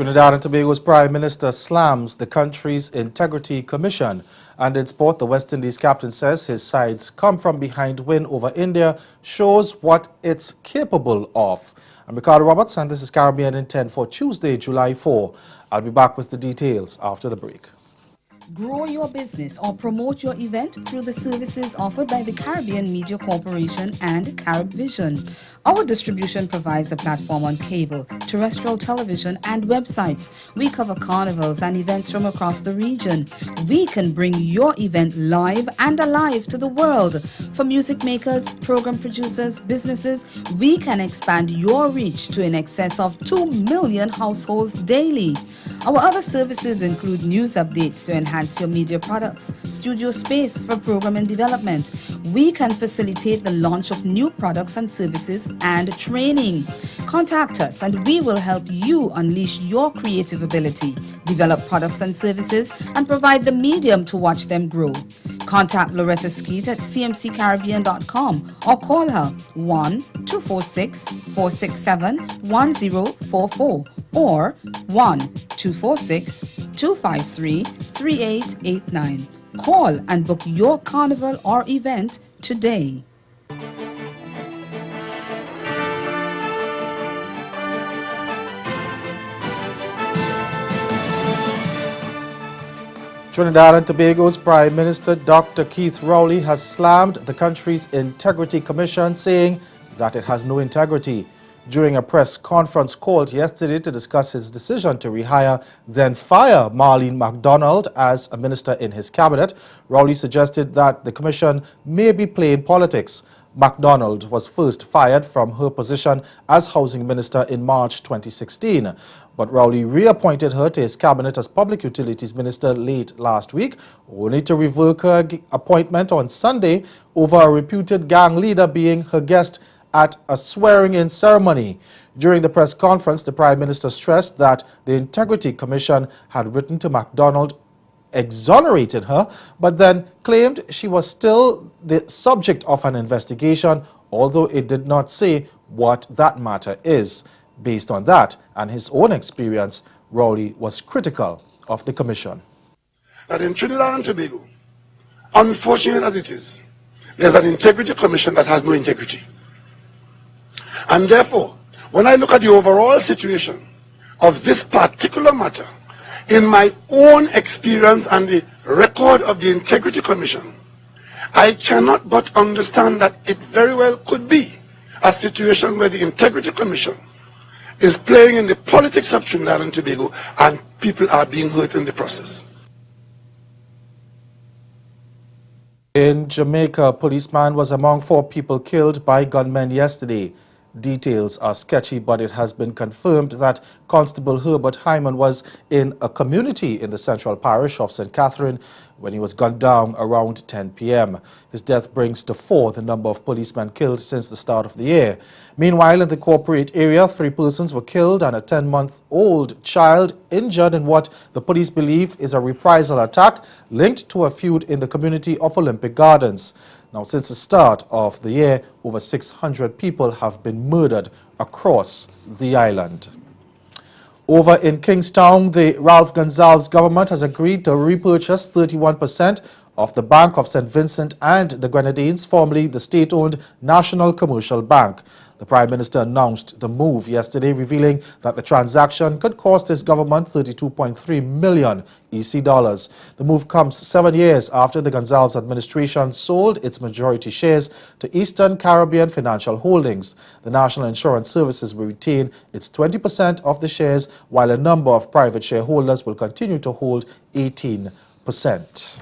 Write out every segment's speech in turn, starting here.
Trinidad and Tobago's Prime Minister slams the country's Integrity Commission. And in sport, the West Indies captain says his side's come from behind win over India shows what it's capable of. I'm Ricardo Roberts, and this is Caribbean in 10 for Tuesday, July 4. I'll be back with the details after the break. Grow your business or promote your event through the services offered by the Caribbean Media Corporation and CaribVision. Our distribution provides a platform on cable, terrestrial television, and websites. We cover carnivals and events from across the region. We can bring your event live and alive to the world. For music makers, program producers, businesses, we can expand your reach to in excess of 2 million households daily. Our other services include news updates to enhance your media products, studio space for program and development. We can facilitate the launch of new products and services and training. Contact us and we will help you unleash your creative ability, develop products and services, and provide the medium to watch them grow. Contact Loretta Skeet at cmccaribbean.com or call her 1-246-467-1044 or 1-246-253-3889. Call and book your carnival or event today. Trinidad and Tobago's Prime Minister Dr. Keith Rowley has slammed the country's Integrity Commission, saying that it has no integrity. During a press conference called yesterday to discuss his decision to rehire then fire Marlene MacDonald as a minister in his cabinet, Rowley suggested that the commission may be playing politics. MacDonald was first fired from her position as housing minister in March 2016, but Rowley reappointed her to his cabinet as public utilities minister late last week, only to revoke her appointment on Sunday over a reputed gang leader being her guest at a swearing-in ceremony. During the press conference, the Prime Minister stressed that the Integrity Commission had written to MacDonald exonerating her, but then claimed she was still the subject of an investigation, although it did not say what that matter is. Based on that and his own experience, Rowley was critical of the commission. That in Trinidad and Tobago, unfortunate as it is, there's an Integrity Commission that has no integrity. And therefore, when I look at the overall situation of this particular matter, in my own experience and the record of the Integrity Commission, I cannot but understand that it very well could be a situation where the Integrity Commission is playing in the politics of Trinidad and Tobago and people are being hurt in the process. In Jamaica, a policeman was among 4 people killed by gunmen yesterday. Details are sketchy, but it has been confirmed that Constable Herbert Hyman was in a community in the central parish of St. Catherine when he was gunned down around 10 p.m. His death brings to 4 the number of policemen killed since the start of the year. Meanwhile, in the corporate area, 3 persons were killed and a 10-month-old child injured in what the police believe is a reprisal attack linked to a feud in the community of Olympic Gardens. Now, since the start of the year, over 600 people have been murdered across the island. Over in Kingstown, the Ralph Gonsalves government has agreed to repurchase 31% of the Bank of St. Vincent and the Grenadines, formerly the state-owned National Commercial Bank. The Prime Minister announced the move yesterday, revealing that the transaction could cost his government $32.3 million EC dollars. The move comes 7 years after the Gonsalves administration sold its majority shares to Eastern Caribbean Financial Holdings. The National Insurance Services will retain its 20% of the shares, while a number of private shareholders will continue to hold 18%.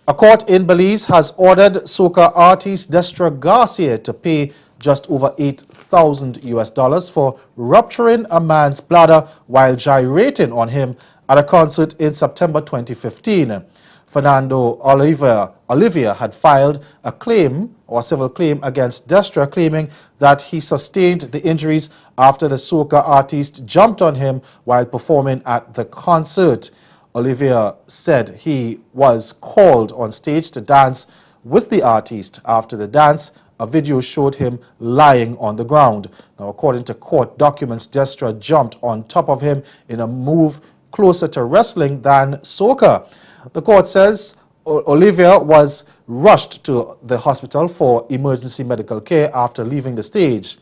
A court in Belize has ordered soca artist Destra Garcia to pay just over $8,000 for rupturing a man's bladder while gyrating on him at a concert in September 2015. Fernando Olivia had filed a claim or civil claim against Destra, claiming that he sustained the injuries after the soca artist jumped on him while performing at the concert. Olivia said he was called on stage to dance with the artist. After the dance, A video showed him lying on the ground. Now, according to court documents, Destra jumped on top of him in a move closer to wrestling than soca. The court says Olivia was rushed to the hospital for emergency medical care after leaving the stage.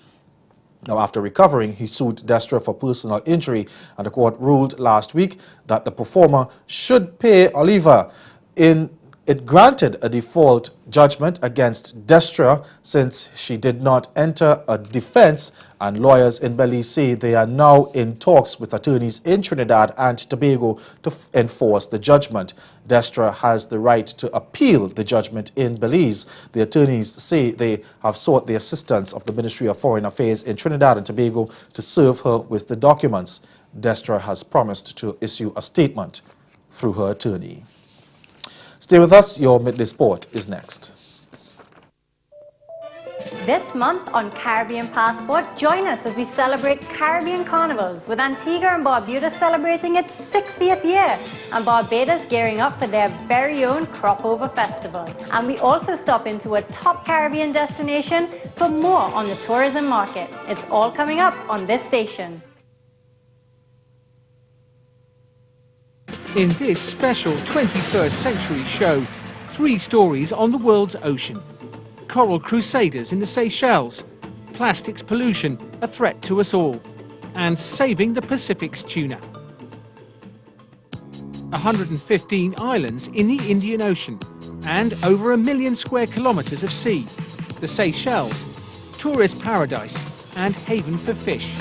Now, after recovering, he sued Destra for personal injury, and the court ruled last week that the performer should pay Oliva. It granted a default judgment against Destra since she did not enter a defense, and lawyers in Belize say they are now in talks with attorneys in Trinidad and Tobago to enforce the judgment. Destra has the right to appeal the judgment in Belize. The attorneys say they have sought the assistance of the Ministry of Foreign Affairs in Trinidad and Tobago to serve her with the documents. Destra has promised to issue a statement through her attorney. Stay with us, your Midday Sport is next. This month on Caribbean Passport, join us as we celebrate Caribbean carnivals, with Antigua and Barbuda celebrating its 60th year and Barbados gearing up for their very own Crop Over Festival. And we also stop into a top Caribbean destination for more on the tourism market. It's all coming up on this station. In this special 21st century show, 3 stories on the world's ocean. Coral crusaders in the Seychelles, plastics pollution, a threat to us all, and saving the Pacific's tuna. 115 islands in the Indian Ocean, and over 1 million square kilometres of sea. The Seychelles, tourist paradise and haven for fish.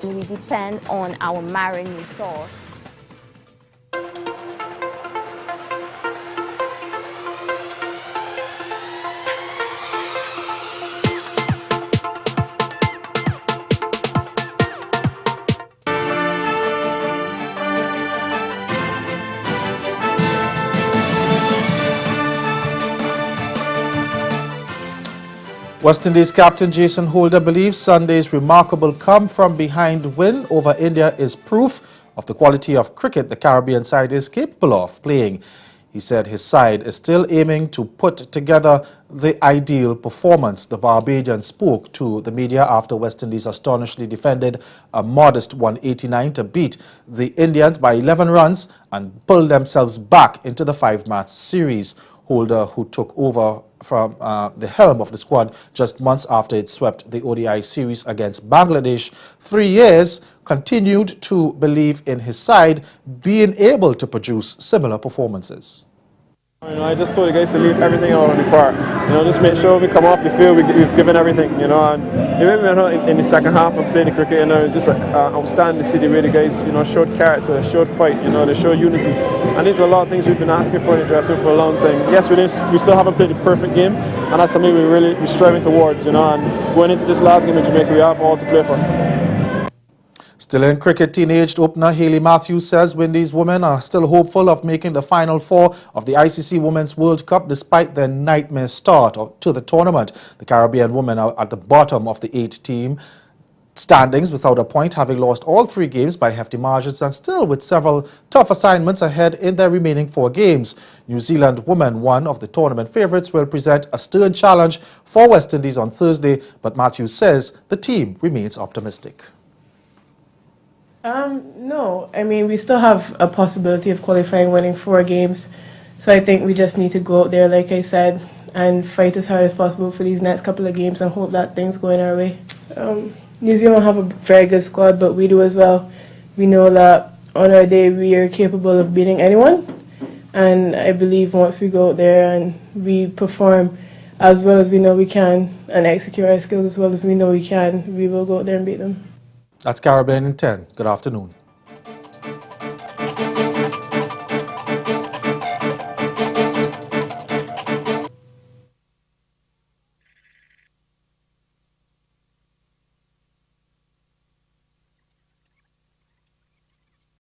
We depend on our marine resource. West Indies captain Jason Holder believes Sunday's remarkable come-from-behind win over India is proof of the quality of cricket the Caribbean side is capable of playing. He said his side is still aiming to put together the ideal performance. The Barbadian spoke to the media after West Indies astonishingly defended a modest 189 to beat the Indians by 11 runs and pull themselves back into the 5-match series. Holder, who took over from the helm of the squad just months after it swept the ODI series against Bangladesh 3 years, continued to believe in his side being able to produce similar performances. I just told the guys to leave everything out on the court. Just make sure we come off the field, we've given everything, and even in the second half of playing the cricket, it's just outstanding to see the way the guys, showed character, showed fight, they showed unity. And there's a lot of things we've been asking for in the dressing room for a long time. Yes, we still haven't played the perfect game, and that's something we're striving towards, and going into this last game in Jamaica, we have all to play for. Still in cricket, teenaged opener Hayley Matthews says Windies women are still hopeful of making the Final Four of the ICC Women's World Cup despite their nightmare start to the tournament. The Caribbean women are at the bottom of the 8-team standings without a point, having lost all 3 games by hefty margins and still with several tough assignments ahead in their remaining 4 games. New Zealand women, one of the tournament favourites, will present a stern challenge for West Indies on Thursday, but Matthews says the team remains optimistic. No, we still have a possibility of qualifying, winning 4 games. So I think we just need to go out there, like I said, and fight as hard as possible for these next couple of games and hope that things go in our way. New Zealand have a very good squad, but we do as well. We know that on our day we are capable of beating anyone. And I believe once we go out there and we perform as well as we know we can and execute our skills as well as we know we can, we will go out there and beat them. That's Caribbean in 10. Good afternoon.